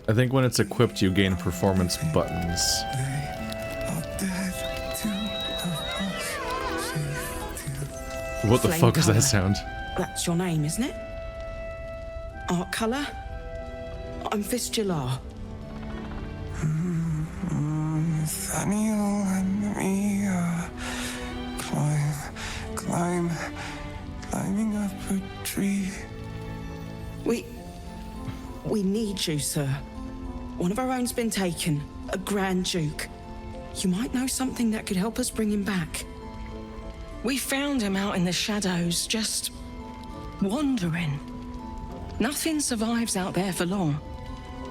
I think when it's equipped, you gain performance buttons. What the fuck does that sound? That's your name, isn't it? Art Cullagh? I'm Fistula. Nathaniel and me are climbing up a tree. We need you, sir. One of our own's been taken, a Grand Duke. You might know something that could help us bring him back. We found him out in the shadows, just wandering. Nothing survives out there for long.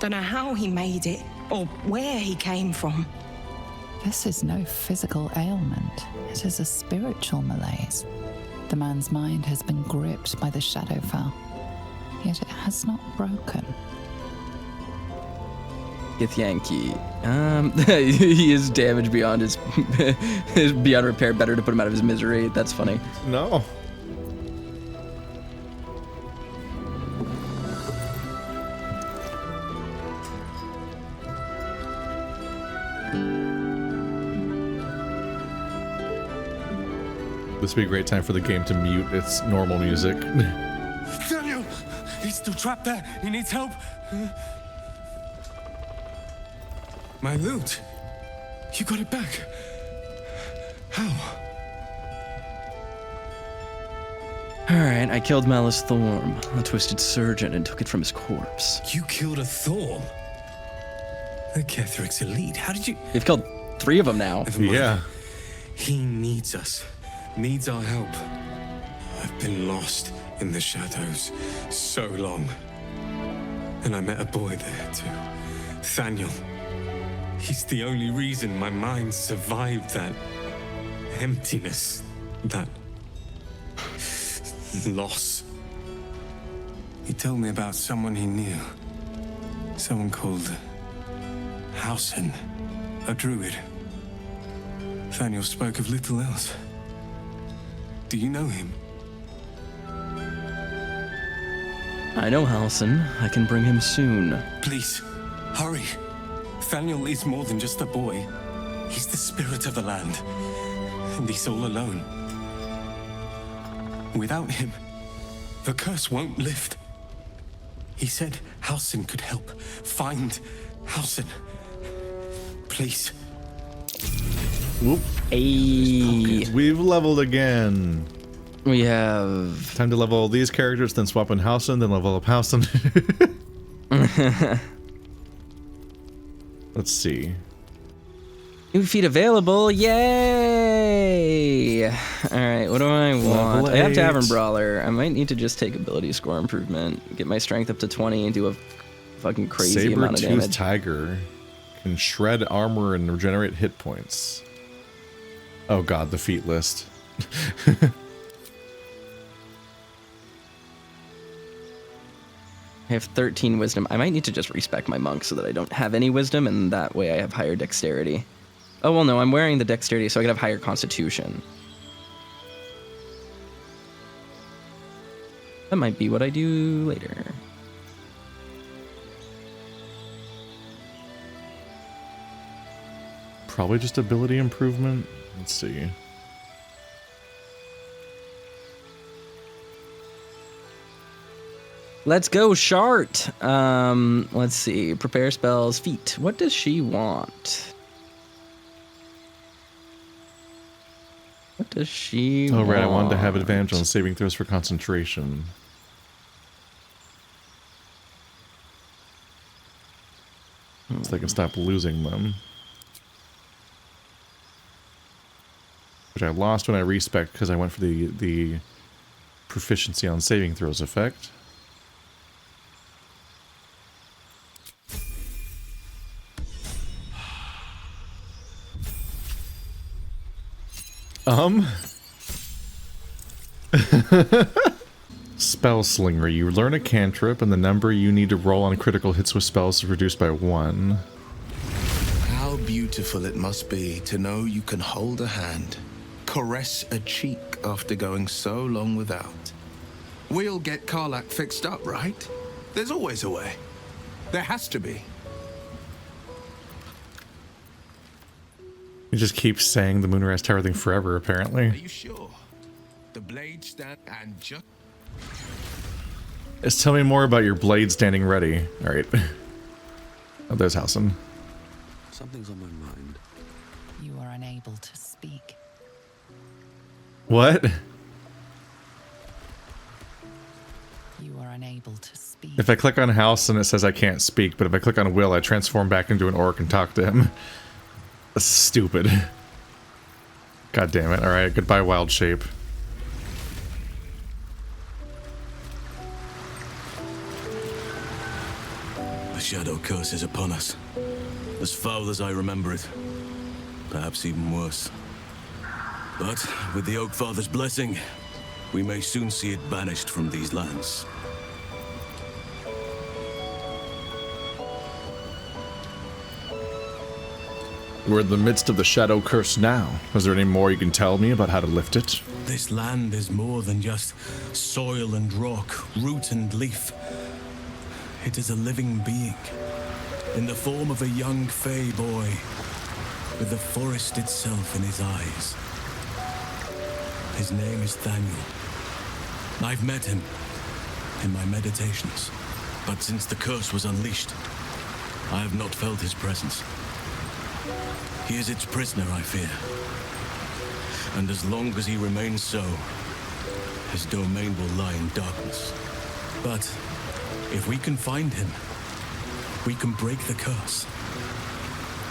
Don't know how he made it, or where he came from. This is no physical ailment. It is a spiritual malaise. The man's mind has been gripped by the Shadowfell, yet it has not broken. Yankee. He is damaged beyond his beyond repair. Better to put him out of his misery. That's funny. No. This would be a great time for the game to mute its normal music. Daniel! He's still trapped there. He needs help. My loot. You got it back. How? Alright, I killed Malice Thorm, a twisted surgeon, and took it from his corpse. You killed a Thorm? The Ketheric's elite. How did you... You've killed 3 of them now. Yeah. He needs us. Needs our help. I've been lost in the shadows so long. And I met a boy there too. Nathaniel. He's the only reason my mind survived that emptiness, that loss. He told me about someone he knew. Someone called Hausen, a druid. Nathaniel spoke of little else. Do you know him? I know Halson. I can bring him soon. Please, hurry. Nathaniel is more than just a boy. He's the spirit of the land. And he's all alone. Without him, the curse won't lift. He said Halson could help. Find Halson. Please. Whoop. Hey. We've leveled again. We have... Time to level all these characters, then swap in Hausen, then level up Hausen. Let's see. New feat available, yay! Alright, what do I want? Level I have 8. Tavern Brawler. I might need to just take ability score improvement, get my strength up to 20 and do a fucking crazy amount of damage. Saber-toothed tiger can shred armor and regenerate hit points. Oh god, the feat list. I have 13 wisdom. I might need to just respec my monk so that I don't have any wisdom, and that way I have higher dexterity. Oh, well, no, I'm wearing the dexterity, so I could have higher constitution. That might be what I do later. Probably just ability improvement. Let's see. Let's go, Shart. Let's see. Prepare spells. Feat. What does she want? What does she want? Oh, right. I wanted to have advantage on saving throws for concentration. So they can stop losing them. Which I lost when I respec because I went for the proficiency on saving throws effect. Spell Slinger. You learn a cantrip, and the number you need to roll on critical hits with spells is reduced by 1. How beautiful it must be to know you can hold a hand, caress a cheek after going so long without. We'll get Karlach fixed up, right? There's always a way. There has to be. He just keeps saying the Moonrise Tower thing forever, Are apparently. you sure? The blade stand and just... Just tell me more about your blade standing ready. Alright. Oh, there's Halson. Something's on my mind. You are unable to speak. What? You are unable to speak. If I click on Halson, it says I can't speak, but if I click on Will, I transform back into an orc and talk to him. That's stupid. God damn it. Alright, goodbye, wild shape. The shadow curse is upon us. As foul as I remember it. Perhaps even worse. But with the Oak Father's blessing, we may soon see it banished from these lands. We're in the midst of the shadow curse now. Is there any more you can tell me about how to lift it? This land is more than just soil and rock, root and leaf. It is a living being, in the form of a young fey boy, with the forest itself in his eyes. His name is Thaniel. I've met him in my meditations, but since the curse was unleashed, I have not felt his presence. He is its prisoner, I fear. And as long as he remains so, his domain will lie in darkness. But if we can find him, we can break the curse.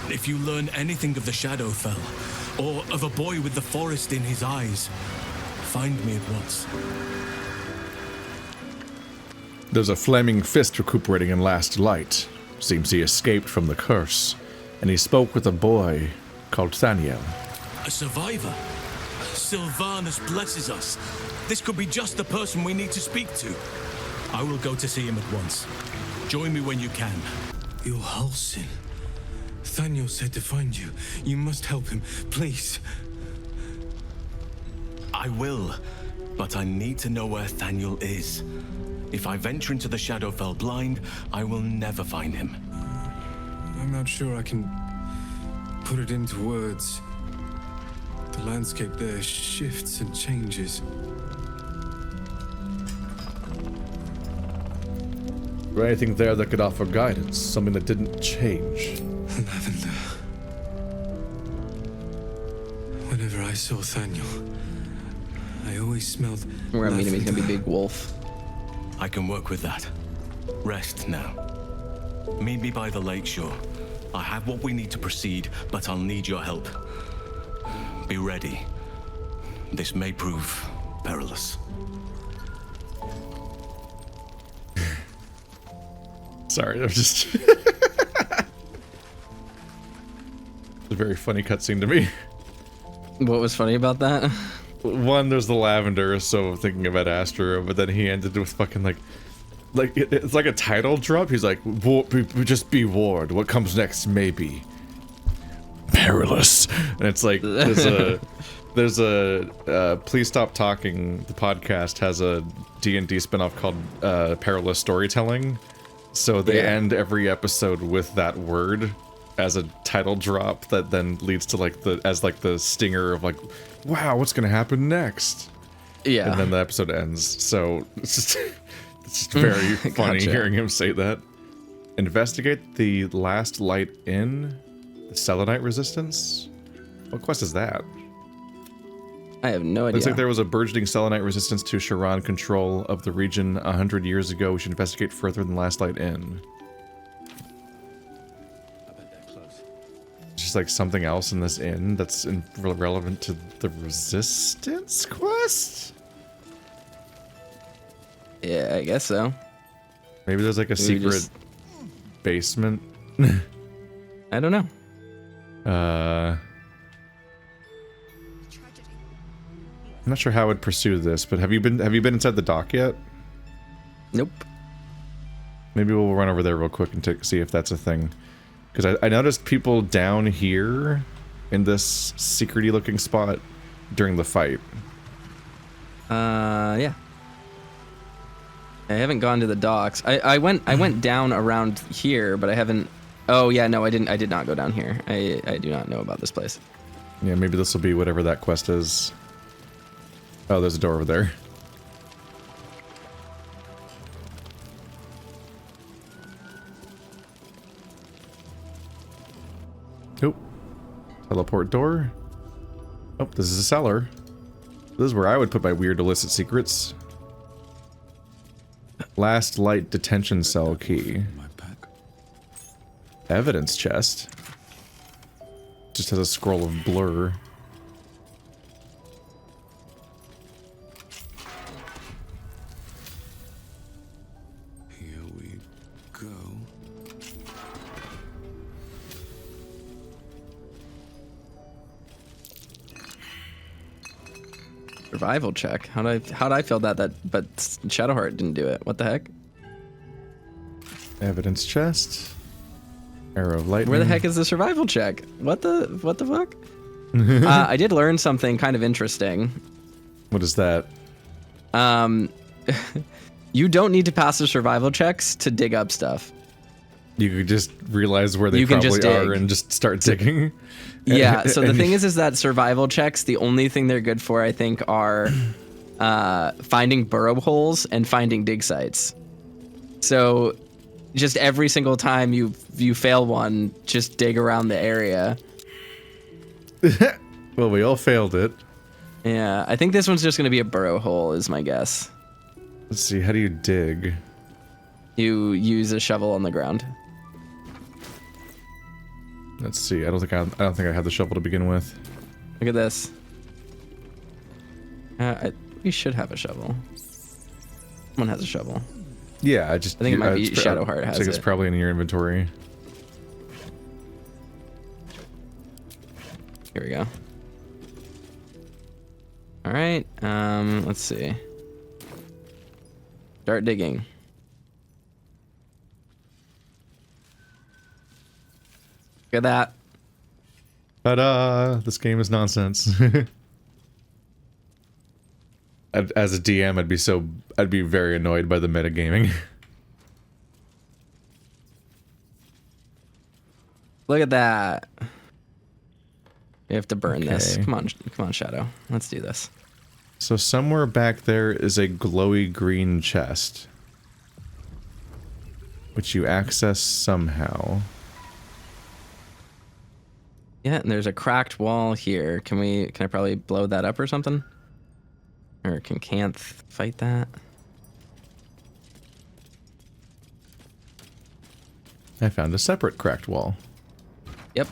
If you learn anything of the Shadowfell, or of a boy with the forest in his eyes, find me at once. There's a flaming fist recuperating in Last Light. Seems he escaped from the curse, and he spoke with a boy called Thaniel. A survivor? Sylvanus blesses us. This could be just the person we need to speak to. I will go to see him at once. Join me when you can. You're Halsin. Thaniel said to find you. You must help him, please. I will, but I need to know where Thaniel is. If I venture into the Shadowfell blind, I will never find him. I'm not sure I can put it into words. The landscape there shifts and changes. Or anything there that could offer guidance, something that didn't change. Lavender. Whenever I saw Thaniel, I always smelled We're gonna meet him, he's gonna be lavender. Big Wolf. I can work with that. Rest now. Meet me by the lakeshore. I have what we need to proceed, but I'll need your help. Be ready. This may prove perilous. Sorry, that was just... It's a very funny cutscene to me. What was funny about that? One, there's the lavender, so thinking about Astro, but then he ended with fucking like it's like a title drop. He's like, just be warned, what comes next may be perilous. And it's like, there's a Please Stop Talking, the podcast has a D&D spinoff called Perilous Storytelling. So they end every episode with that word as a title drop that then leads to like the stinger of like, wow, what's gonna happen next? Yeah. And then the episode ends. So it's just very funny Gotcha. hearing him say that. Investigate the Last Light Inn, the Selunite resistance. What quest is that? I have no idea. Looks like there was a burgeoning Selunite resistance to Sharon control of the region 100 years ago. We should investigate further than Last Light Inn. Just like something else in this inn that's relevant to the resistance quest? Yeah, I guess so. Maybe there's like a Maybe secret just- basement. I don't know. I'm not sure how I would pursue this, but have you been inside the dock yet? Nope. Maybe we'll run over there real quick and see if that's a thing. Because I noticed people down here in this secrety looking spot during the fight. Yeah. I haven't gone to the docks. I went down around here, but I haven't. Oh yeah, no, I didn't. I did not go down here. I do not know about this place. Yeah, maybe this will be whatever that quest is. Oh, there's a door over there. Oop. Teleport door. Oh, this is a cellar. This is where I would put my weird illicit secrets. Last light detention cell key. Evidence chest. Just has a scroll of blur. Here we go. Survival check. How'd I fail that but Shadowheart didn't do it? What the heck? Evidence chest. Arrow of lightning. Where the heck is the survival check? What the fuck? I did learn something kind of interesting. What is that? You don't need to pass the survival checks to dig up stuff. You could just realize where they You can just probably are dig. and just start digging. Yeah, so the And- thing is that survival checks, the only thing they're good for, I think, are finding burrow holes and finding dig sites. So just every single time you fail one, just dig around the area. Well, we all failed it. Yeah, I think this one's just going to be a burrow hole is my guess. Let's see, how do you dig? You use a shovel on the ground. Let's see, I don't think I had the shovel to begin with. Look at this. We should have a shovel. Someone has a shovel. Yeah, I think it might be Shadowheart has I think it's it. probably in your inventory. Here we go. All right. Let's see. Start digging. Look at that. Ta-da! This game is nonsense. As a DM, I'd be very annoyed by the metagaming. Look at that. We have to burn this. Okay. Come on, Shadow. Let's do this. So somewhere back there is a glowy green chest, which you access somehow. Yeah, and there's a cracked wall here. Can I probably blow that up or something? Or can Canth fight that? I found a separate cracked wall. Yep.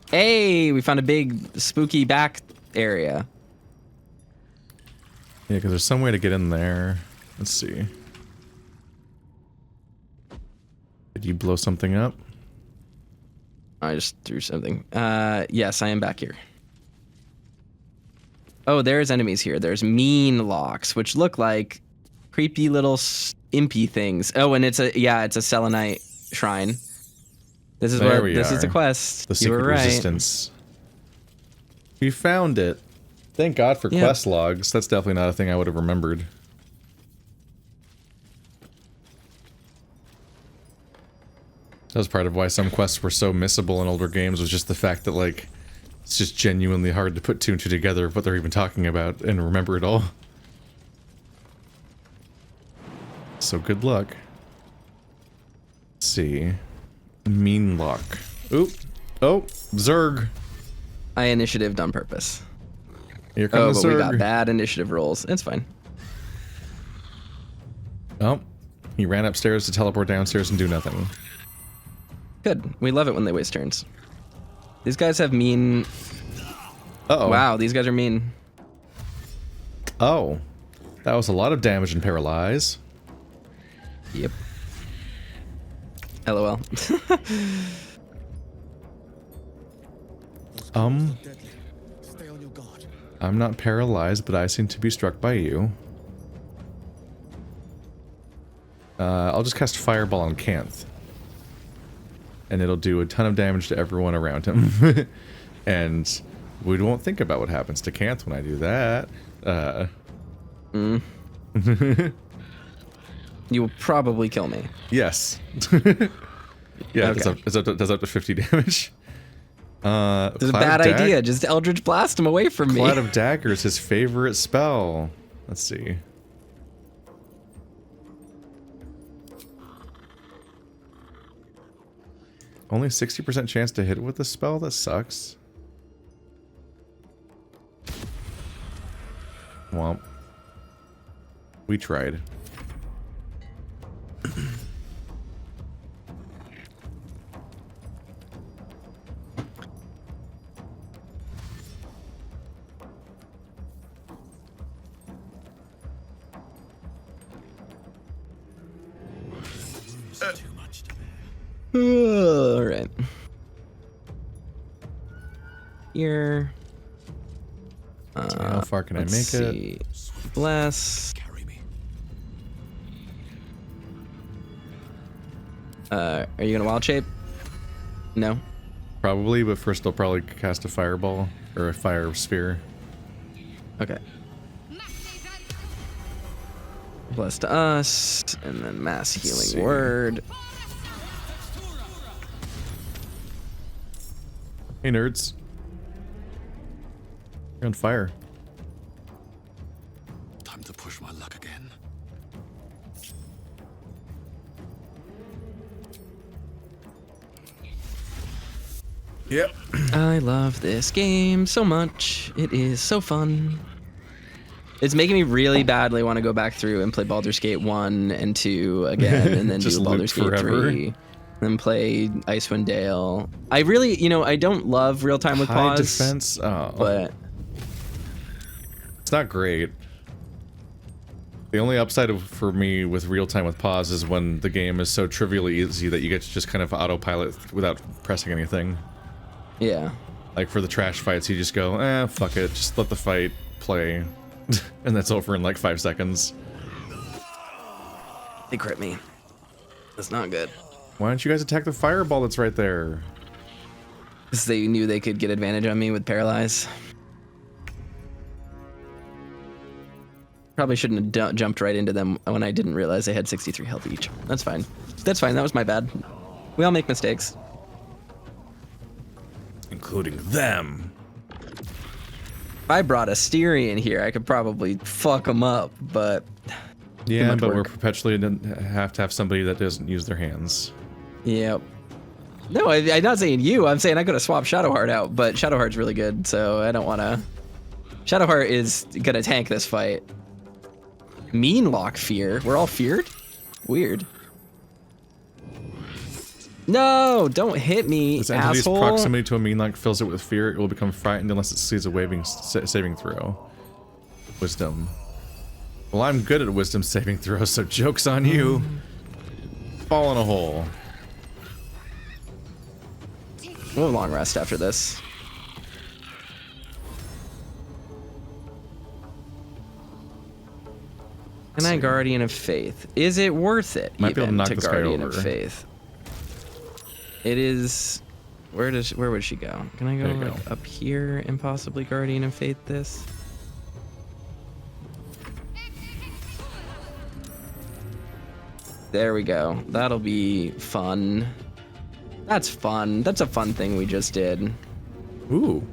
Hey, we found a big spooky back area. Yeah, because there's some way to get in there. Let's see. Did you blow something up? I just threw something. Yes, I am back here. Oh, there's enemies here. There's mean locks, which look like creepy little impy things. Oh, and it's a Selunite shrine. This is There what we this is the are. quest. The You secret were right. resistance. You found it. Thank God for Yep. quest logs. That's definitely not a thing I would have remembered. That was part of why some quests were so missable in older games, was just the fact that, like, it's just genuinely hard to put two and two together of what they're even talking about and remember it all. So good luck. Let's see. Mean lock. Oop. Oh, Zerg. I initiatived on purpose. Here Oh, comes but the we Zerg. got bad initiative rolls. It's fine. Oh, he ran upstairs to teleport downstairs and do nothing. Good. We love it when they waste turns. These guys have mean... Uh-oh. Wow, these guys are mean. Oh. That was a lot of damage and paralyze. Yep. LOL. I'm not paralyzed, but I seem to be struck by you. I'll just cast Fireball on Canth. And it'll do a ton of damage to everyone around him. And we won't think about what happens to Canth when I do that. You will probably kill me. Yes. Yeah, Okay. it does up to 50 damage. It's a Cloud bad of idea. Just Eldritch Blast him away from me. Cloud of Dagger is his favorite spell. Let's see. Only 60% chance to hit it with the spell? That sucks. Well, we tried. All right. Here. How far can I Let's make it? see. Bless. Are you gonna wild shape? No. Probably, but first I'll probably cast a fireball or a fire sphere. Okay. Bless to us, and then mass Let's healing word. Hey nerds. You're on fire. Time to push my luck again. Yep. I love this game so much. It is so fun. It's making me really badly want to go back through and play Baldur's Gate 1 and 2 again, and then Just do loop Baldur's Gate forever. 3. Then play Icewind Dale. I really, I don't love real time with High pause, defense. Oh, but it's not great. The only upside for me with real time with pause is when the game is so trivially easy that you get to just kind of autopilot without pressing anything. yeah. Like for the trash fights, you just go, fuck it, just let the fight play, and that's over in like 5 seconds. They crit me. That's not good. Why don't you guys attack the fireball that's right there? Because they knew they could get advantage on me with Paralyze. Probably shouldn't have jumped right into them when I didn't realize they had 63 health each. That's fine. That's fine. That was my bad. We all make mistakes. Including them. If I brought a Styrian here, I could probably fuck them up, but... Yeah, much but we're work. perpetually have to have somebody that doesn't use their hands. Yep. No, I'm not saying you. I'm saying I could have swapped Shadowheart out, but Shadowheart's really good, so I don't want to... Shadowheart is going to tank this fight. Mean lock fear. We're all feared? Weird. No, don't hit me, This entity's asshole. proximity to a mean lock fills it with fear. It will become frightened unless it sees a saving throw. Wisdom. Well, I'm good at wisdom saving throws, so joke's on you. Fall in a hole. We'll have a long rest after this. Can I Guardian of Faith? Is it worth it? Might be able to even knock this guy Guardian of over. Faith. It is. Where would she go? Can I There go you like go. up here and possibly Guardian of Faith this? There we go. That'll be fun. That's fun. That's a fun thing we just did. Ooh.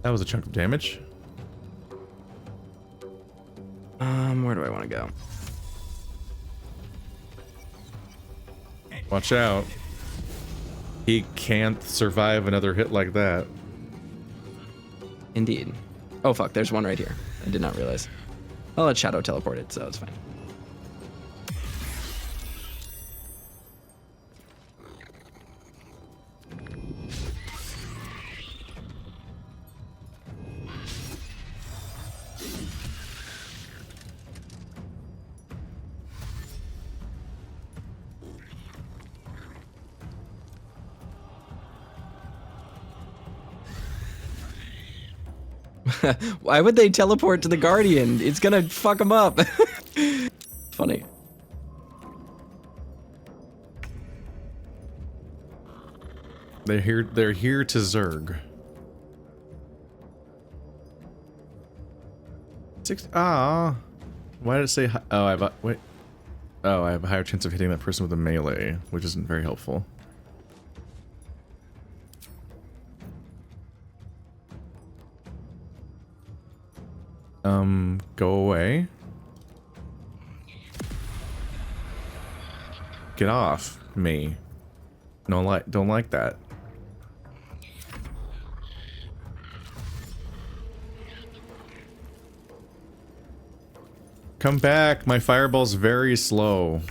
That was a chunk of damage. Where do I want to go? Watch out. He can't survive another hit like that. Indeed. Oh fuck, there's one right here. I did not realize. I'll let Shadow teleport it, so it's fine. Why would they teleport to the Guardian? It's gonna fuck them up. Funny. They're here to Zerg. Why did it say? Oh, I have a wait. Oh, I have a higher chance of hitting that person with a melee, which isn't very helpful. Go away. Get off me. Don't like that. Come back. My fireball's very slow.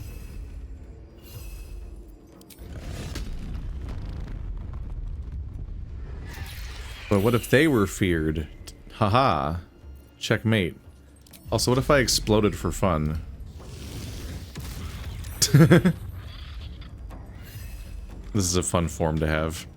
But what if they were feared? Haha. Checkmate. Also, what if I exploded for fun? This is a fun form to have.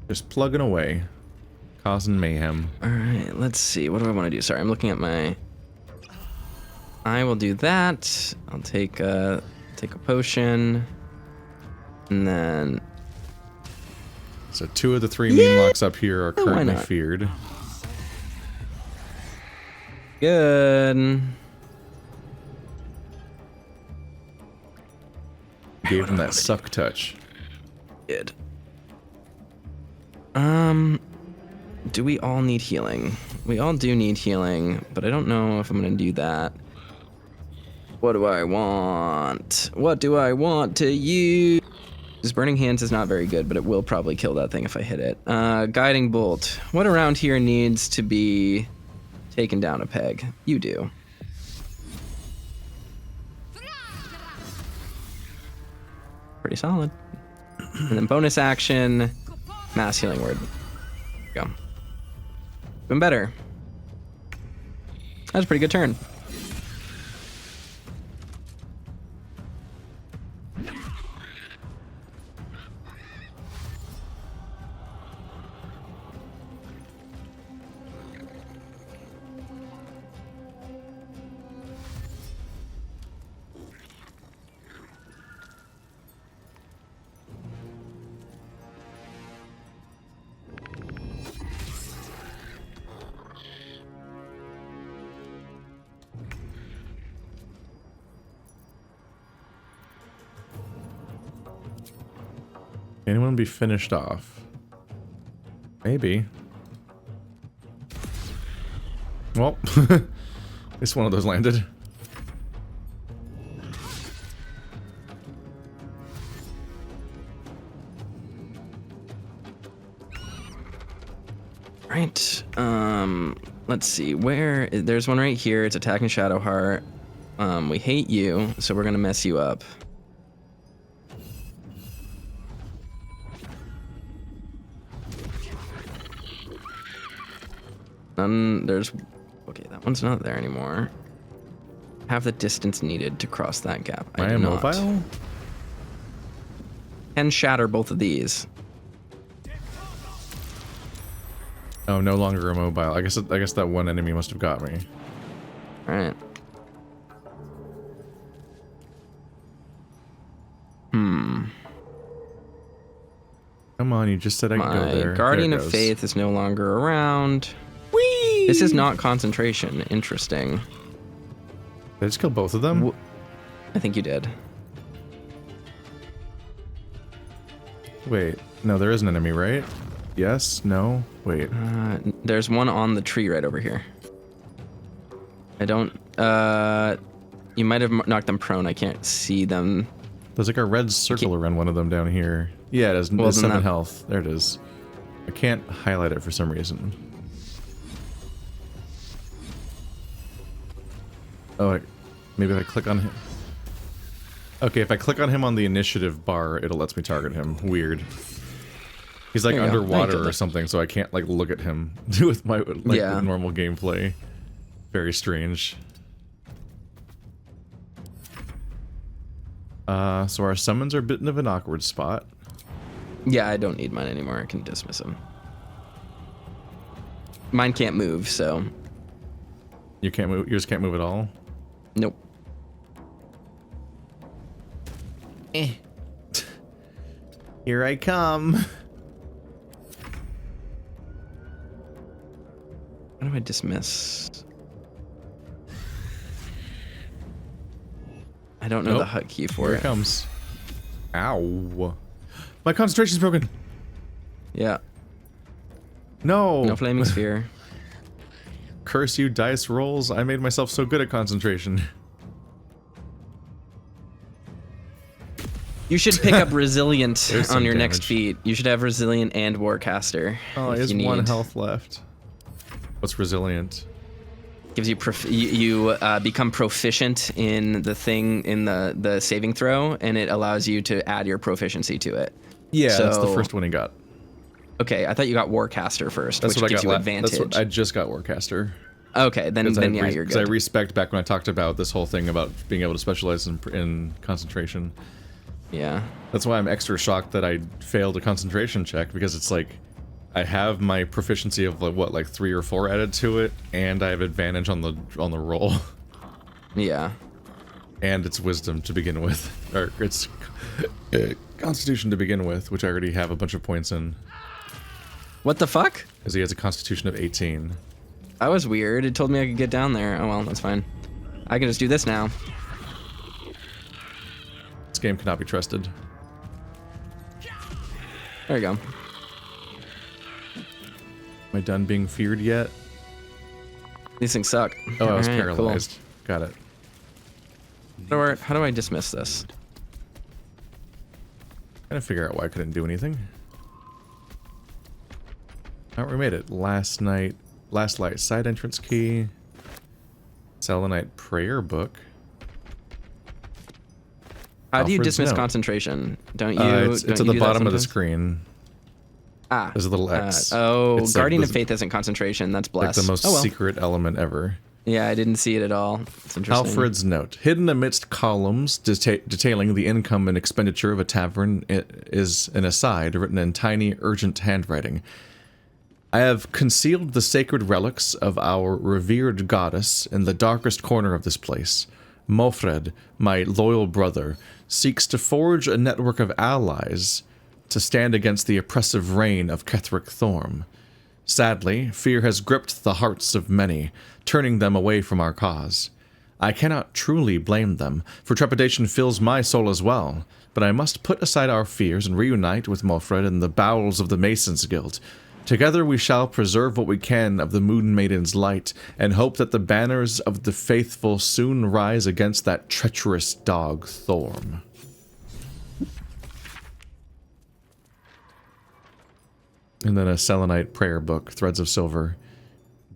Just plugging away. Causing mayhem. Alright, let's see. What do I want to do? Sorry, I'm looking at my... I will do that. I'll take a potion. And then... So 2 of the 3 mean locks up here are currently feared. Good. Gave him that suck touch. Good. Do we all need healing? We all do need healing, but I don't know if I'm gonna do that. What do I want? What do I want to use? Burning Hands is not very good, but it will probably kill that thing if I hit it. Guiding Bolt. What around here needs to be taken down a peg? You do. Pretty solid. And then bonus action, mass healing word. Go. Even better. That was a pretty good turn. Anyone be finished off? Maybe. Well, at least one of those landed. Right. Let's see. Where? There's one right here. It's attacking Shadowheart. We hate you, so we're gonna mess you up. There's... Okay, that one's not there anymore. Have the distance needed to cross that gap. I do not. Mobile? Can shatter both of these. Oh, no longer immobile. I guess that one enemy must have got me. All right. Come on, you just said I could go there. My Guardian There it of goes. Faith is no longer around. Whee! This is not concentration. Interesting. Did I just kill both of them? I think you did. Wait, no, there is an enemy, right? Yes? No? Wait. There's one on the tree right over here. I don't... You might have knocked them prone. I can't see them. There's like a red circle around one of them down here. Yeah, it has Well, 7 health. There it is. I can't highlight it for some reason. Oh, maybe if I click on him. Okay, if I click on him on the initiative bar, it'll let me target him. Weird. He's like There you go. underwater or something, so I can't like look at him with my with normal gameplay. Very strange. So our summons are a bit of an awkward spot. Yeah, I don't need mine anymore. I can dismiss them. Mine can't move, so... You can't move. Yours can't move at all. Nope. Here I come. How do I dismiss? I don't know the hotkey for Here it. it comes. Ow. My concentration's broken. Yeah. No. No flaming sphere. Curse you, dice rolls. I made myself so good at concentration. You should pick up resilient There's some on your next damage. feat. You should have resilient and warcaster. Oh, if he has you 1 need. health left. What's resilient? Gives you you become proficient in the thing in the saving throw, and it allows you to add your proficiency to it. Yeah, that's the So- first one he got. Okay, I thought you got warcaster first, That's which what I gives got. you That's advantage. what I just got Warcaster. Okay, then yeah, you're Because I good. respect back when I talked about this whole thing about being able to specialize in concentration. Yeah. That's why I'm extra shocked that I failed a concentration check, because it's like I have my proficiency of like 3 or 4 added to it, and I have advantage on the roll, Yeah. and it's wisdom to begin with, or it's constitution to begin with, which I already have a bunch of points in, What the fuck? because he has a constitution of 18. That was weird. It told me I could get down there. Oh well, that's fine. I can just do this now. This game cannot be trusted. There you go. Am I done being feared yet? These things suck. Oh, I was Alright, cool. paralyzed. Got it. How do I dismiss this? Trying to figure out why I couldn't do anything. Oh, we made it. Last light side entrance key. Selunite prayer book. How do you Alfred's dismiss note. concentration? Don't you? It's don't at you the do that bottom of the sometimes? screen. Ah. There's a little X. It's like Guardian of the- Faith isn't concentration. That's Like bless. the most Oh well. secret element ever. Yeah, I didn't see it at all. It's interesting. Alfred's note. Hidden amidst columns detailing the income and expenditure of a tavern is an aside written in tiny, urgent handwriting. I have concealed the sacred relics of our revered goddess in the darkest corner of this place. Mofred, my loyal brother, seeks to forge a network of allies to stand against the oppressive reign of Ketheric Thorm. Sadly, fear has gripped the hearts of many, turning them away from our cause. I cannot truly blame them, for trepidation fills my soul as well, but I must put aside our fears and reunite with Mofred in the bowels of the Masons Guild. Together we shall preserve what we can of the Moon Maiden's light, and hope that the banners of the faithful soon rise against that treacherous dog Thorm. And then a Selunite prayer book, Threads of Silver.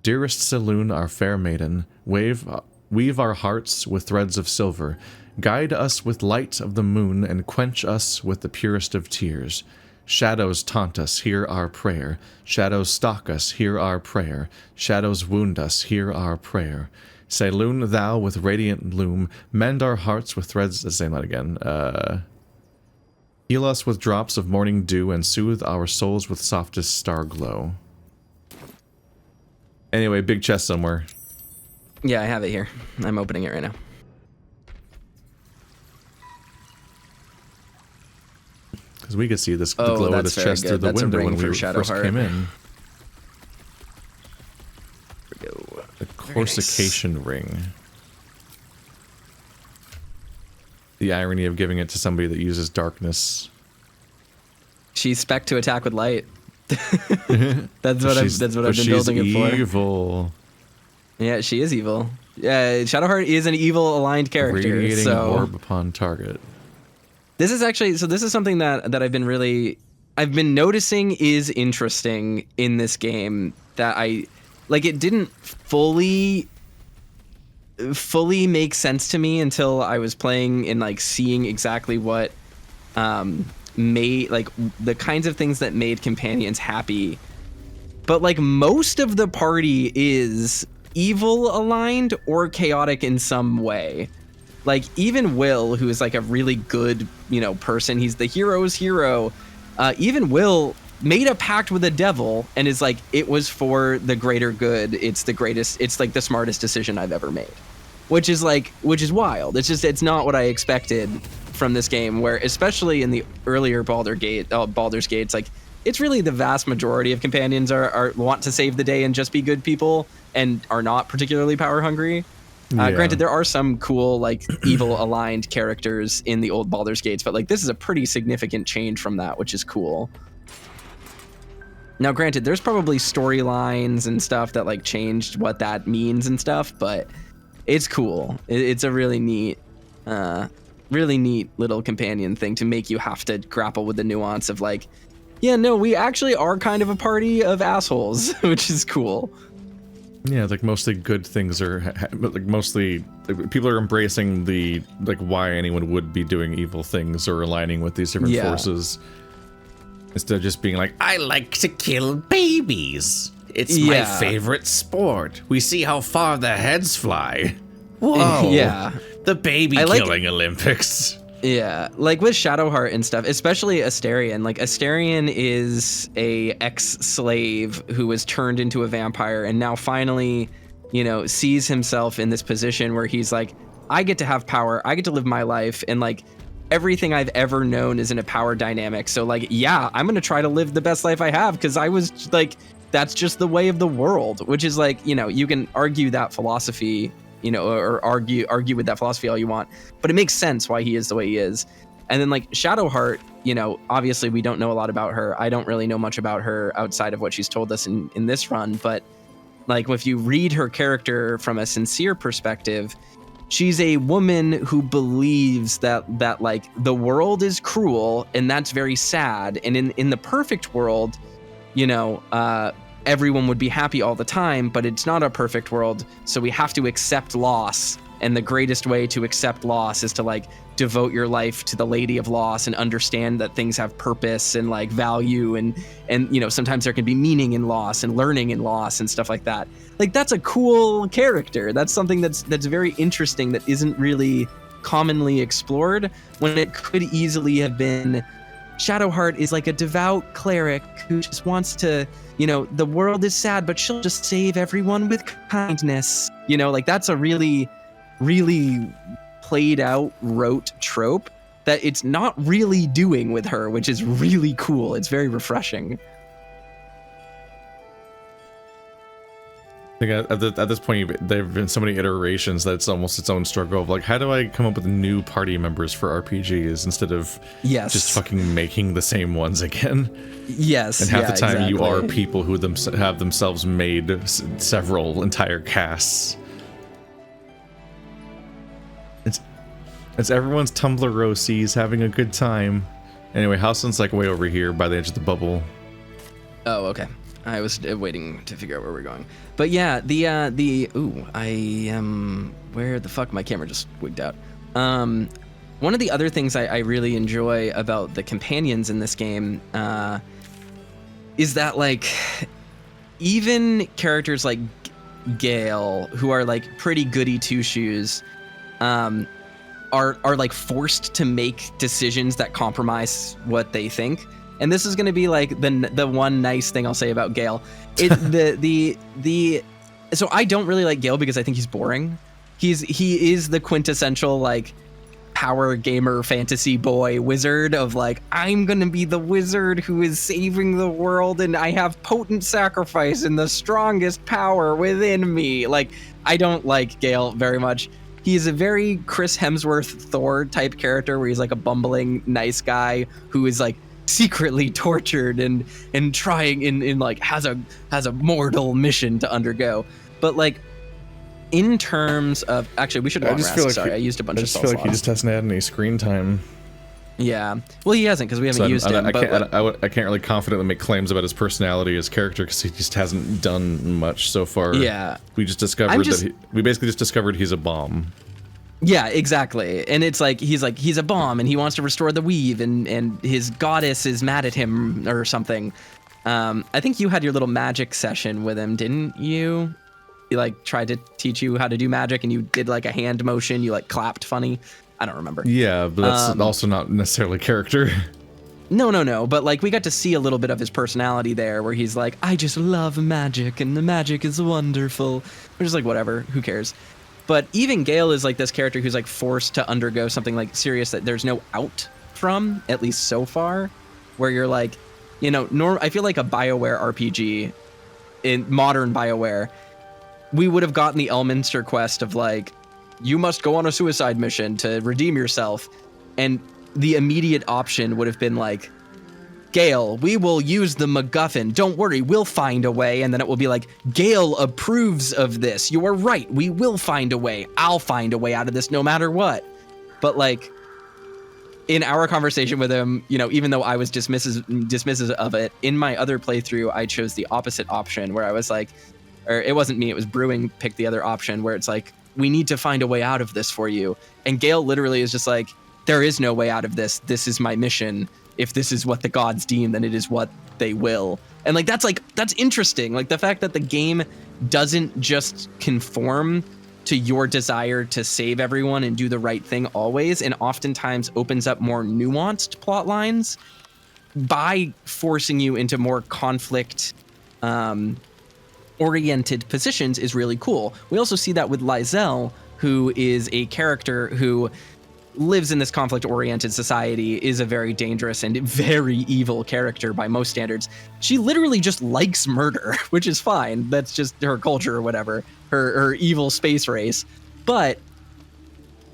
Dearest Selune, our fair maiden, weave our hearts with threads of silver. Guide us with light of the moon, and quench us with the purest of tears. Shadows taunt us, hear our prayer. Shadows stalk us, hear our prayer. Shadows wound us, hear our prayer. Selune, thou with radiant loom, mend our hearts with threads. Let's say that again. Heal us with drops of morning dew, and soothe our souls with softest star glow. Anyway, big chest somewhere. Yeah, I have it here. I'm opening it right now. Because we could see this, the Oh, glow of that's this very chest good. through the That's a window ring when for we first Shadowheart. came in. The Corsication ring. The irony of giving it to somebody that uses darkness. She's spec to attack with light. That's what I've been she's building it for. evil. Yeah, she is evil. Shadowheart is an evil aligned character. Radiating So orb upon target. this is something that I've been noticing is interesting in this game, that it didn't fully make sense to me until I was playing and like seeing exactly what made like the kinds of things that made companions happy. But like most of the party is evil aligned or chaotic in some way. Like even Will, who is like a really good, person, he's the hero's hero. Even Will made a pact with the devil and is like, it was for the greater good. It's the greatest. It's like the smartest decision I've ever made, which is wild. It's not what I expected from this game, where especially in the earlier Baldur's Gates, like it's really the vast majority of companions are want to save the day and just be good people and are not particularly power hungry. Granted, there are some cool like evil aligned characters in the old Baldur's Gates, but like this is a pretty significant change from that, which is cool. Now, granted, there's probably storylines and stuff that like changed what that means and stuff, but it's cool. It's a really neat little companion thing to make you have to grapple with the nuance of like, yeah, no, we actually are kind of a party of assholes, which is cool. Yeah, like mostly good things are, like mostly people are embracing the like why anyone would be doing evil things or aligning with these different forces, instead of just being like, I like to kill babies. It's my favorite sport. We see how far the heads fly. Whoa. Yeah. The baby killing Olympics. Yeah, like with Shadowheart and stuff, especially Astarion. Like Astarion is a ex-slave who was turned into a vampire and now finally, you know, sees himself in this position where he's like, I get to have power, I get to live my life, and like everything I've ever known is in a power dynamic. So like, yeah, I'm gonna try to live the best life I have because I was like, that's just the way of the world, which is like, you know, you can argue that philosophy, you know, or argue with that philosophy all you want, but it makes sense why he is the way he is. And then like Shadowheart, you know, obviously we don't know a lot about her. I don't really know much about her outside of what she's told us in this run, but like if you read her character from a sincere perspective, she's a woman who believes that like the world is cruel and that's very sad. And in the perfect world, you know, everyone would be happy all the time, but it's not a perfect world, so we have to accept loss. And the greatest way to accept loss is to like devote your life to the Lady of Loss and understand that things have purpose and like value and you know, sometimes there can be meaning in loss and learning in loss and stuff like that. Like that's a cool character. That's something that's very interesting that isn't really commonly explored, when it could easily have been Shadowheart is like a devout cleric who just wants to, you know, the world is sad, but she'll just save everyone with kindness. You know, like that's a really, really played out, rote trope that it's not really doing with her, which is really cool. It's very refreshing. I think at this point, there have been so many iterations that it's almost its own struggle of like, how do I come up with new party members for RPGs instead of just fucking making the same ones again? Yes. And half the time you are people who have themselves made several entire casts. It's everyone's Tumblr OCs having a good time. Anyway, Halson's like way over here by the edge of the bubble. Oh, okay. I was waiting to figure out where we're going. But yeah, where the fuck? My camera just wigged out. One of the other things I really enjoy about the companions in this game is that like even characters like Gale, who are like pretty goody two-shoes, are like forced to make decisions that compromise what they think. And this is going to be like the one nice thing I'll say about Gale. So I don't really like Gale because I think he's boring. He is the quintessential like power gamer fantasy boy wizard of like, I'm going to be the wizard who is saving the world and I have potent sacrifice and the strongest power within me. Like, I don't like Gale very much. He's a very Chris Hemsworth Thor type character where he's like a bumbling nice guy who is like secretly tortured and trying in like has a mortal mission to undergo. But like in terms of, actually we should I used a bunch of I feel like he just hasn't had any screen time. Yeah, well he hasn't because we haven't used him. I can't really confidently make claims about his personality as character because he just hasn't done much so far. Yeah, we basically just discovered he's a bomb. Yeah, exactly. And it's like he's a bomb and he wants to restore the weave and his goddess is mad at him or something. I think you had your little magic session with him, didn't you? He like tried to teach you how to do magic and you did like a hand motion, you like clapped funny. I don't remember. Yeah, but that's also not necessarily character. No, but like we got to see a little bit of his personality there where he's like, I just love magic and the magic is wonderful. We're just like, whatever, who cares? But even Gale is like this character who's like forced to undergo something like serious that there's no out from, at least so far, where you're like, you know, I feel like a BioWare RPG, in modern BioWare, we would have gotten the Elminster quest of like, you must go on a suicide mission to redeem yourself. And the immediate option would have been like, Gale, we will use the MacGuffin. Don't worry, we'll find a way. And then it will be like, Gale approves of this. You are right. We will find a way. I'll find a way out of this no matter what. But like, in our conversation with him, you know, even though I was dismissive of it, in my other playthrough, I chose the opposite option where I was like, or it wasn't me, it was Brewing picked the other option where it's like, we need to find a way out of this for you. And Gale literally is just like, there is no way out of this. This is my mission. If this is what the gods deem, then it is what they will. And like, that's interesting. Like the fact that the game doesn't just conform to your desire to save everyone and do the right thing always, and oftentimes opens up more nuanced plot lines by forcing you into more conflict oriented positions is really cool. We also see that with Lysel, who is a character who lives in this conflict-oriented society, is a very dangerous and very evil character by most standards. She literally just likes murder, which is fine. That's just her culture or whatever, her evil space race. But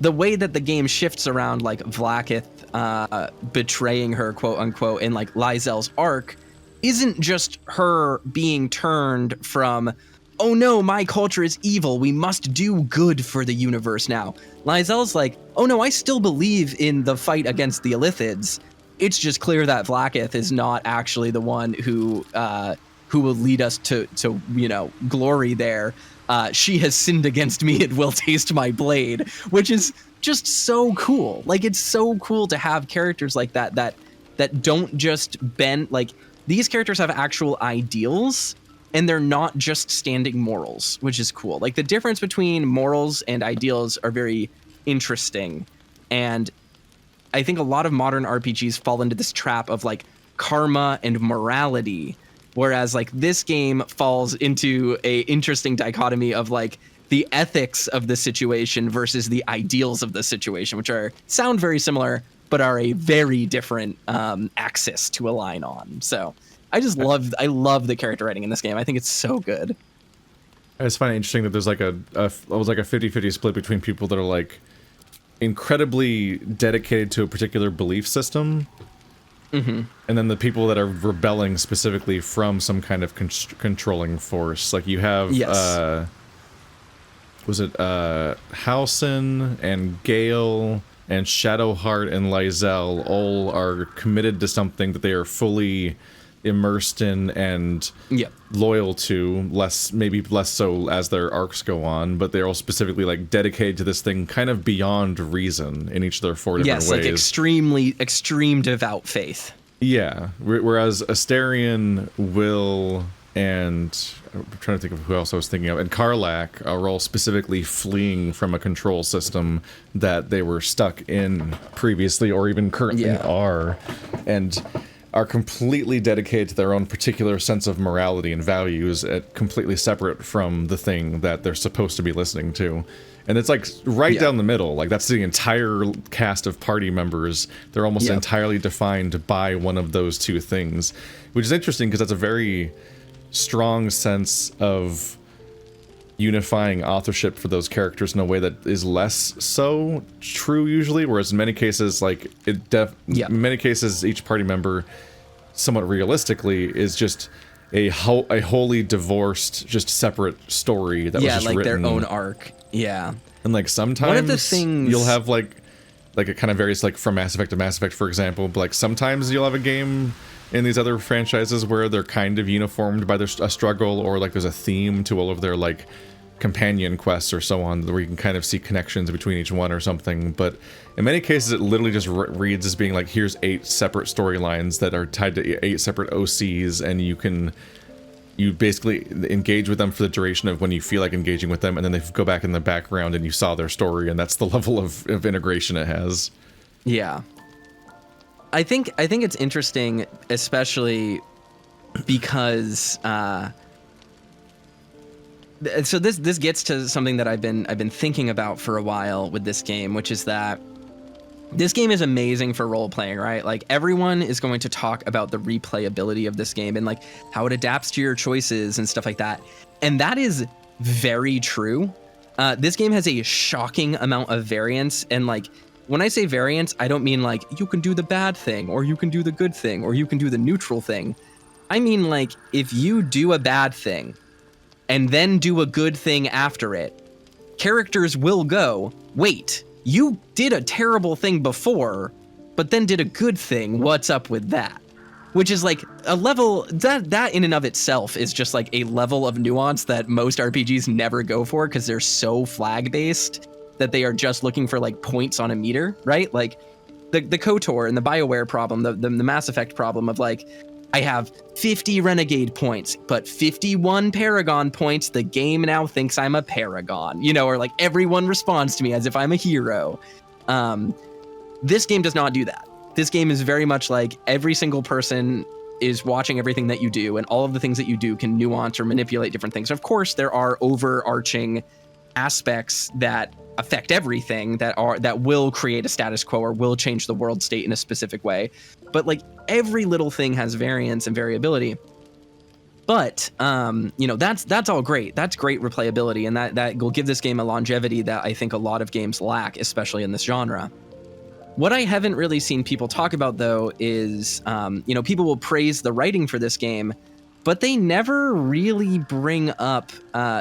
the way that the game shifts around like Vlaakith betraying her, quote unquote, in like Lysel's arc isn't just her being turned from, oh no, my culture is evil, we must do good for the universe now. Lysel's like, oh no, I still believe in the fight against the Illithids. It's just clear that Vlaakith is not actually the one who will lead us to you know, glory there. She has sinned against me and will taste my blade, which is just so cool. Like, it's so cool to have characters like that don't just bend, like, these characters have actual ideals, and they're not just standing morals, which is cool. Like, the difference between morals and ideals are very interesting. And I think a lot of modern RPGs fall into this trap of, like, karma and morality, whereas, like, this game falls into a interesting dichotomy of, like, the ethics of the situation versus the ideals of the situation, which sound very similar, but are a very different axis to align on. So I love the character writing in this game. I think it's so good. I just find it interesting that there's like a 50-50 split between people that are like incredibly dedicated to a particular belief system, and then the people that are rebelling specifically from some kind of controlling force. Like you have, was it Halsin and Gale and Shadowheart and Lysel all are committed to something that they are fully immersed in and loyal to, maybe less so as their arcs go on, but they're all specifically like dedicated to this thing kind of beyond reason in each of their four different ways. Yes, like extreme devout faith. Yeah, whereas Astarion, Will, and I'm trying to think of who else I was thinking of, and Karlach are all specifically fleeing from a control system that they were stuck in previously or even currently are, and are completely dedicated to their own particular sense of morality and values, completely separate from the thing that they're supposed to be listening to. And it's like right down the middle. Like that's the entire cast of party members. They're almost entirely defined by one of those two things, which is interesting because that's a very strong sense of unifying authorship for those characters in a way that is less so true usually, whereas in many cases, like in many cases, each party member, somewhat realistically, is just a wholly divorced, just separate story that was just like written. Their own arc. Yeah, and like sometimes one of the things you'll have like it kind of varies, like from Mass Effect to Mass Effect, for example. But like sometimes you'll have a game in these other franchises where they're kind of uniformed by a struggle, or like there's a theme to all of their like companion quests or so on, where you can kind of see connections between each one or something. But in many cases it literally just reads as being like, here's 8 separate storylines that are tied to 8 separate OCs, and you basically engage with them for the duration of when you feel like engaging with them, and then they go back in the background and you saw their story, and that's the level of integration it has. Yeah. I think it's interesting, especially because So this gets to something that I've been thinking about for a while with this game, which is that this game is amazing for role playing, right? Like everyone is going to talk about the replayability of this game and like how it adapts to your choices and stuff like that. And that is very true. This game has a shocking amount of variance. And like, when I say variance, I don't mean like you can do the bad thing or you can do the good thing or you can do the neutral thing. I mean, like if you do a bad thing and then do a good thing after it, characters will go, wait, you did a terrible thing before, but then did a good thing. What's up with that? Which is like a level that in and of itself is just like a level of nuance that most RPGs never go for because they're so flag based that they are just looking for like points on a meter, right? Like the KOTOR and the BioWare problem, the Mass Effect problem of like, I have 50 Renegade points, but 51 Paragon points. The game now thinks I'm a Paragon, you know, or like everyone responds to me as if I'm a hero. This game does not do that. This game is very much like every single person is watching everything that you do, and all of the things that you do can nuance or manipulate different things. Of course, there are overarching aspects that affect everything that will create a status quo or will change the world state in a specific way. But like every little thing has variance and variability. But you know, that's all great. That's great replayability, and that will give this game a longevity that I think a lot of games lack, especially in this genre. What I haven't really seen people talk about though is, you know, people will praise the writing for this game, but they never really bring up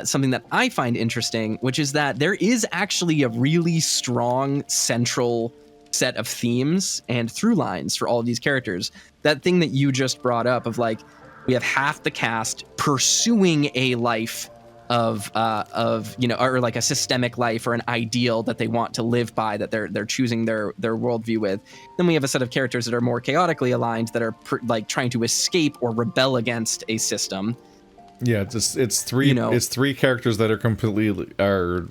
something that I find interesting, which is that there is actually a really strong central set of themes and through lines for all of these characters. That thing that you just brought up of like, we have half the cast pursuing a life of you know, or like a systemic life or an ideal that they want to live by, that they're choosing their worldview with. Then we have a set of characters that are more chaotically aligned, that are like trying to escape or rebel against a system. Yeah, it's three, you know, it's three characters that are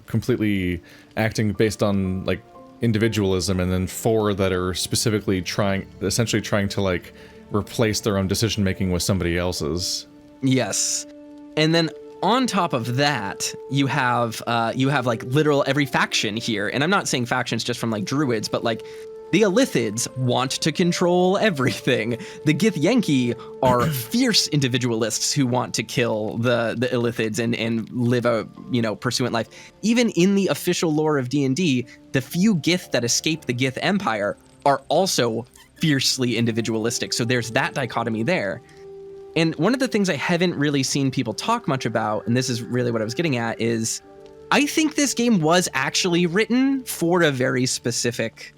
completely acting based on like individualism, and then four that are specifically essentially trying to like replace their own decision making with somebody else's. Yes. And then on top of that, you have like literal every faction here. And I'm not saying factions just from like druids, but like the Illithids want to control everything. The Githyanki are fierce individualists who want to kill the Illithids and live a, you know, pursuant life. Even in the official lore of D&D, the few Gith that escape the Gith Empire are also fiercely individualistic. So there's that dichotomy there. And one of the things I haven't really seen people talk much about, and this is really what I was getting at, is I think this game was actually written for a very specific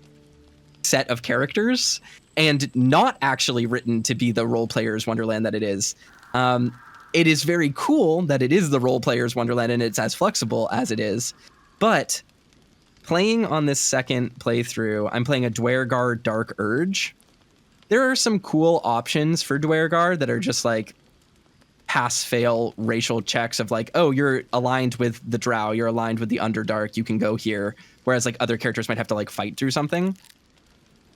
set of characters and not actually written to be the role player's Wonderland that it is. It is very cool that it is the role player's Wonderland and it's as flexible as it is. But playing on this second playthrough, I'm playing a Dwergar Dark Urge. There are some cool options for Dwergar that are just like pass-fail racial checks of like, oh, you're aligned with the Drow, you're aligned with the Underdark, you can go here. Whereas like other characters might have to like fight through something.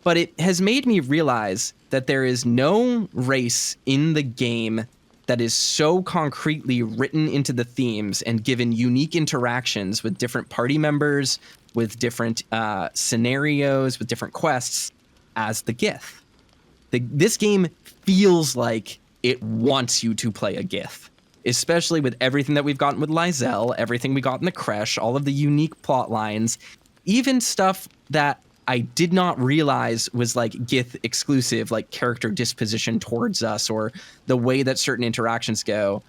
But it has made me realize that there is no race in the game that is so concretely written into the themes and given unique interactions with different party members, with different scenarios, with different quests as the Gith. This game feels like it wants you to play a Gith, especially with everything that we've gotten with Lysel, everything we got in the Kresh, all of the unique plot lines, even stuff that I did not realize was like Gith exclusive, like character disposition towards us or the way that certain interactions go,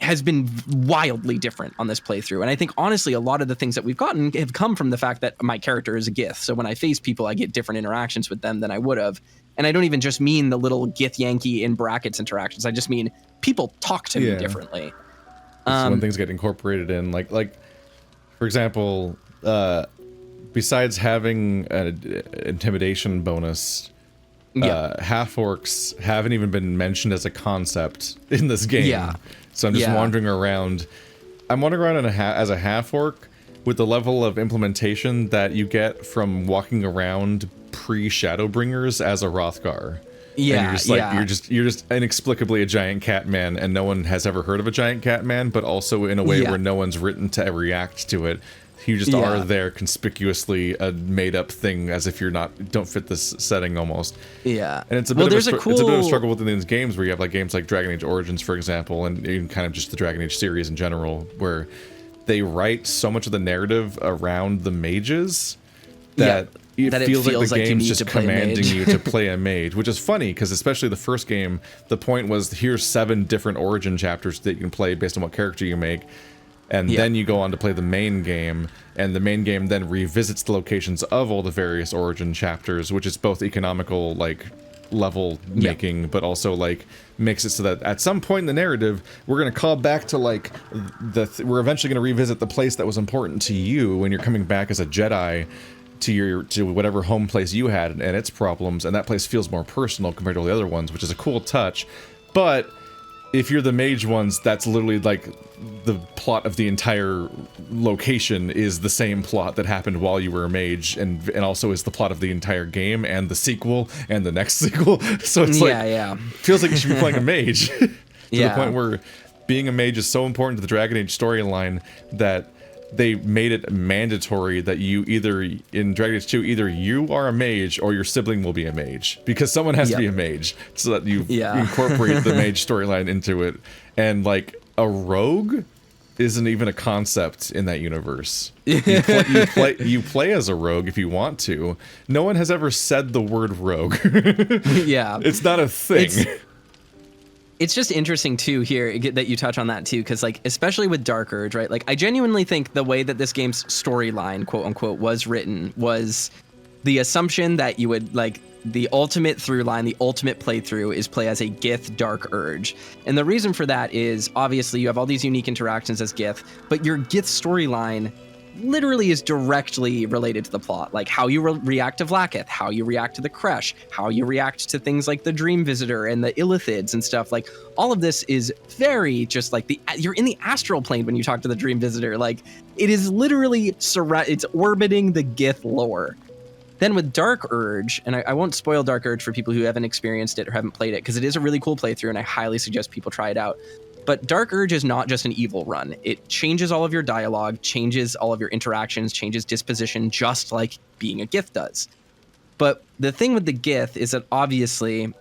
has been wildly different on this playthrough. And I think honestly, a lot of the things that we've gotten have come from the fact that my character is a Gith. So when I face people, I get different interactions with them than I would have. And I don't even just mean the little Githyanki in brackets interactions. I just mean people talk to me differently. When things get incorporated in, like for example, besides having an intimidation bonus, half-orcs haven't even been mentioned as a concept in this game. Yeah. So I'm just wandering around. I'm wandering around as a half-orc with the level of implementation that you get from walking around pre-Shadowbringers as a Hrothgar. Yeah, and you're just inexplicably a giant cat man, and no one has ever heard of a giant cat man, but also in a way where no one's written to react to it. You just are there conspicuously a made-up thing, as if you're don't fit this setting almost. Yeah, and it's a bit of a struggle within these games where you have like games like Dragon Age Origins, for example, and even kind of just the Dragon Age series in general, where they write so much of the narrative around the mages that it feels like the game's just commanding you to play a mage, which is funny because especially the first game, the point was here's 7 different origin chapters that you can play based on what character you make. And then you go on to play the main game, and the main game then revisits the locations of all the various origin chapters, which is both economical, like, level making, but also, like, makes it so that at some point in the narrative, we're going to call back to, like, we're eventually going to revisit the place that was important to you when you're coming back as a Jedi to whatever home place you had and its problems, and that place feels more personal compared to all the other ones, which is a cool touch. But if you're the mage ones, that's literally like the plot of the entire location is the same plot that happened while you were a mage, and also is the plot of the entire game and the sequel and the next sequel. So it's feels like you should be playing a mage to the point where being a mage is so important to the Dragon Age storyline that they made it mandatory that you either, in Dragon Age 2, either you are a mage or your sibling will be a mage. Because someone has to be a mage, so that you incorporate the mage storyline into it. And, like, a rogue isn't even a concept in that universe. You play as a rogue if you want to. No one has ever said the word rogue. It's not a thing. It's just interesting too here that you touch on that too, because like especially with Dark Urge, right? Like I genuinely think the way that this game's storyline, quote unquote, was written was the assumption that you would like the ultimate through line, the ultimate playthrough is play as a Gith Dark Urge. And the reason for that is obviously you have all these unique interactions as Gith, but your Gith storyline literally is directly related to the plot, like how you react to Vlaakith, how you react to the Kresh, how you react to things like the Dream Visitor and the Illithids and stuff. Like all of this is very just like you're in the astral plane when you talk to the Dream Visitor. Like it is literally it's orbiting the Gith lore. Then with Dark Urge, and I won't spoil Dark Urge for people who haven't experienced it or haven't played it, because it is a really cool playthrough and I highly suggest people try it out. But Dark Urge is not just an evil run. It changes all of your dialogue, changes all of your interactions, changes disposition, just like being a Gith does. But the thing with the Gith is that obviously,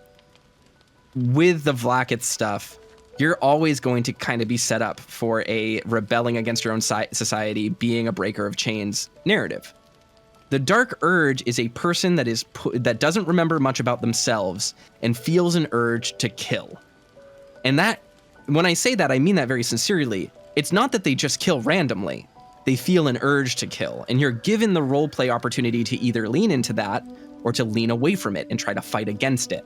with the Vlaakith stuff, you're always going to kind of be set up for a rebelling against your own society, being a breaker of chains narrative. The Dark Urge is a person that doesn't remember much about themselves and feels an urge to kill. And that, when I say that, I mean that very sincerely. It's not that they just kill randomly. They feel an urge to kill, and you're given the roleplay opportunity to either lean into that or to lean away from it and try to fight against it.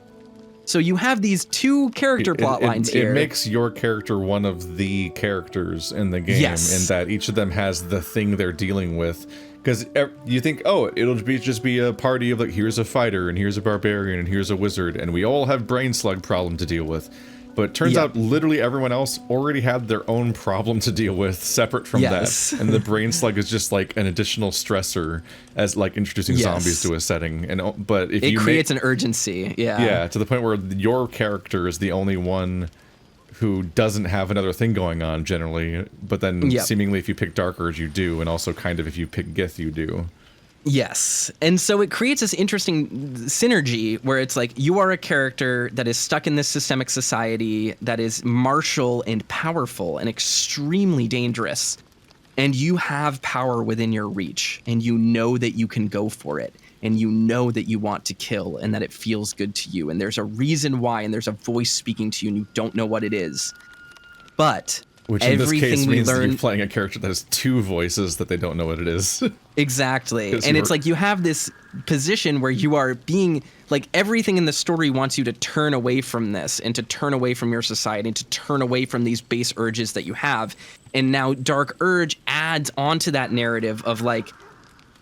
So you have these two character plot lines here. It makes your character one of the characters in the game, in that each of them has the thing they're dealing with. Because you think, oh, it'll just be a party of like, here's a fighter, and here's a barbarian, and here's a wizard, and we all have brain slug problem to deal with. But it turns out literally everyone else already had their own problem to deal with separate from that. And the brain slug is just like an additional stressor as like introducing zombies to a setting. But if it creates an urgency. Yeah, to the point where your character is the only one who doesn't have another thing going on generally. But then seemingly if you pick Dark Urge, you do. And also kind of if you pick Gith, you do. Yes. And so it creates this interesting synergy where it's like you are a character that is stuck in this systemic society that is martial and powerful and extremely dangerous. And you have power within your reach, and you know that you can go for it, and you know that you want to kill and that it feels good to you. And there's a reason why, and there's a voice speaking to you, and you don't know what it is. But which in this case means that you're playing a character that has two voices that they don't know what it is. Exactly. And it's like you have this position where you are being like everything in the story wants you to turn away from this and to turn away from your society and to turn away from these base urges that you have. And now Dark Urge adds onto that narrative of like,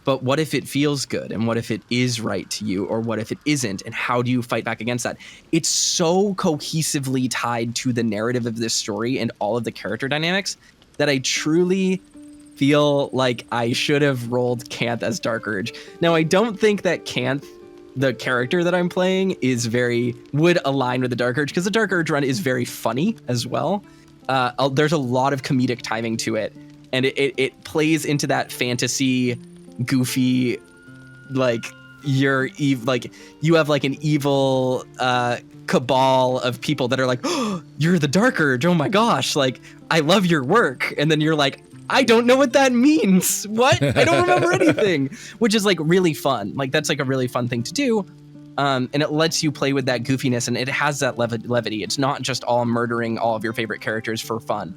but what if it feels good? And what if it is right to you? Or what if it isn't? And how do you fight back against that? It's so cohesively tied to the narrative of this story and all of the character dynamics that I truly feel like I should have rolled Canth as Dark Urge. Now, I don't think that Canth the character that I'm playing would align with the Dark Urge, because the Dark Urge run is very funny as well. There's a lot of comedic timing to it, and it plays into that fantasy, goofy, like you have like an evil cabal of people that are like, oh, you're the Dark Urge, oh my gosh, like I love your work, and then you're like, I don't know what that means. What? I don't remember anything. Which is like really fun. Like that's like a really fun thing to do. And it lets you play with that goofiness, and it has that levity. It's not just all murdering all of your favorite characters for fun,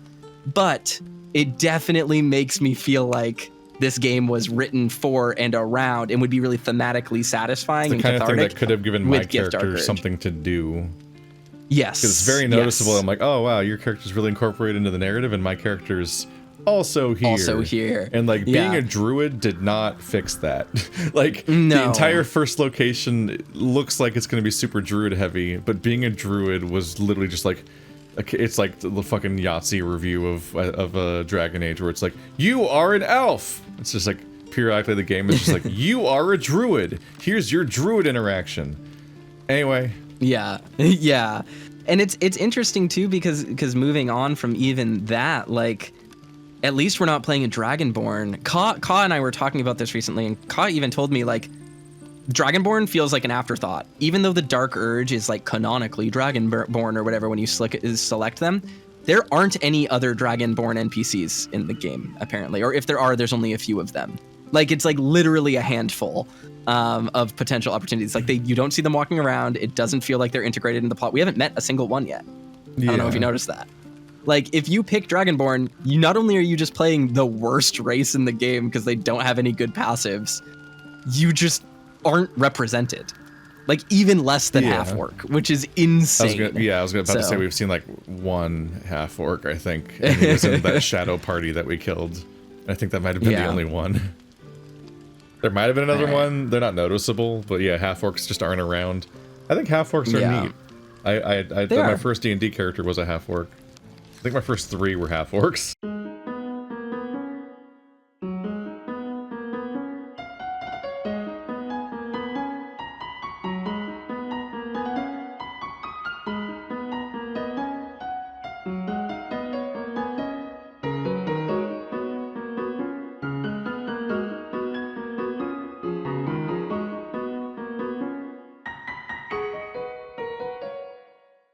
but it definitely makes me feel like this game was written for and around and would be really thematically satisfying and cathartic. The kind of thing that could have given my character something to do. Yes. Because it's very noticeable. Yes. I'm like, oh wow, your character's really incorporated into the narrative, and my character's also here. And like being a druid did not fix that. Like the entire first location looks like it's going to be super druid heavy, but being a druid was literally just like, it's like the fucking Yahtzee review of a Dragon Age, where it's like, you are an elf. It's just like periodically the game is just like, you are a druid. Here's your druid interaction. Anyway. Yeah. Yeah. And it's interesting too, because moving on from even that, like, at least we're not playing a Dragonborn. Ka and I were talking about this recently, and Ka even told me, like, Dragonborn feels like an afterthought. Even though the Dark Urge is, like, canonically Dragonborn or whatever when you select them, there aren't any other Dragonborn NPCs in the game, apparently. Or if there are, there's only a few of them. Like, it's, like, literally a handful of potential opportunities. Like, you don't see them walking around. It doesn't feel like they're integrated in the plot. We haven't met a single one yet. I don't know if you noticed that. Like, if you pick Dragonborn, you not only are you just playing the worst race in the game because they don't have any good passives, you just aren't represented. Like, even less than half-orc, which is insane. I was about to say we've seen, like, one half-orc, I think, and he was in that shadow party that we killed. I think that might have been the only one. There might have been another one. They're not noticeable, but yeah, half-orcs just aren't around. I think half-orcs are neat. I my first D&D character was a half-orc. I think my first 3 were half-orcs.